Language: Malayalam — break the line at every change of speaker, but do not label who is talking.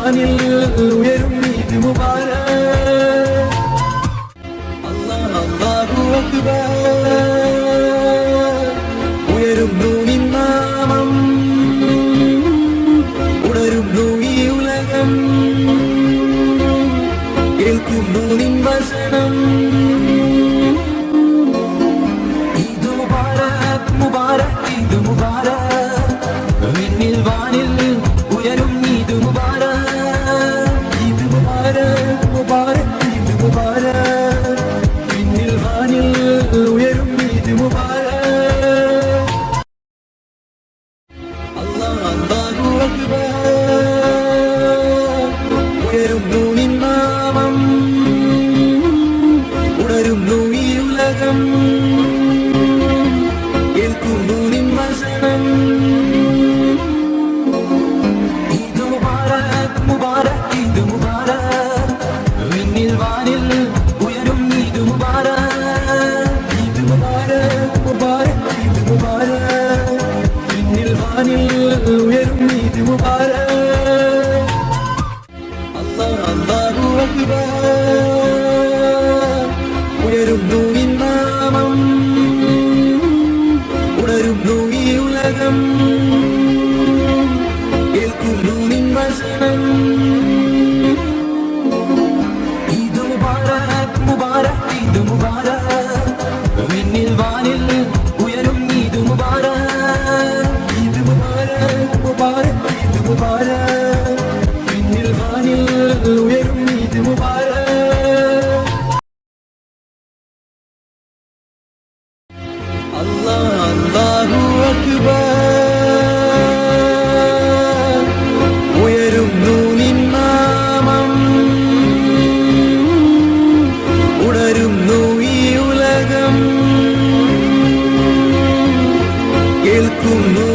വാനിൽ ഉയരും ഈദ് മുബാരക്. അല്ലാഹ് അല്ലാഹു അക്ബർ. ഉയരുന്നു നിൻ നാമം, ഉണരുന്നു ഈ ഉലകം, കേൾക്കുന്നു നിൻ വചനം. ഈദ് മുബാരക് മുബാരക് ഈദ് മുബാരക്. വിണ്ണിൽ വാനിൽ ഉയരും ഈദ് മുബാരക്. ഈദ് മുബാരക് മുബാരക് ഈദ് മുബാരക്. വിണ്ണിൽ വാനിൽ ഉയരും ഈദ് മുബാരക്. അല്ലാഹ് അല്ലാഹു അക്ബർ. ഉയരുന്നു നിൻ നാമം, ഉണരുന്നു ഈ ഉലകം, കേൾക്കുന്നു നിൻ വചനം. ഈദ് മുബാരക് മുബാരക് ഈദ് മുബാരക്. വിണ്ണിൽ വാനിൽ ഉയരും ഈദ് മുബാരക്. ഈദ് മുബാരക് മുബാരക് ഈദ് മുബാരക്. വിണ്ണിൽ വാനിൽ ഉയരും ഈദ് മുബാരക്. അല്ലാഹ് അല്ലാഹു അക്ബർ. ഉയരുന്നു നിൻ നാമം, ഉണരുന്നു ഈ ഉലകം, കേൾക്കുന്നു നിൻ വചനം. ഈദ് മുബാരക് മുബാരക് ഈദ് മുബാരക്. വിണ്ണിൽ വാനിൽ ഉയരും ഈദ് മുബാരക്. ഈദ് മുബാരക് മുബാരക് ഈദ് മുബാരക്. വിണ്ണിൽ വാനിൽ ഉയരും ഈദ് മുബാരക്. അല്ലാഹ് അല്ലാഹു അക്ബർ. ഉയരുന്നു നിൻ നാമം, ഉണരുന്നു ഈ ഉലകം, കേൾക്കുന്നു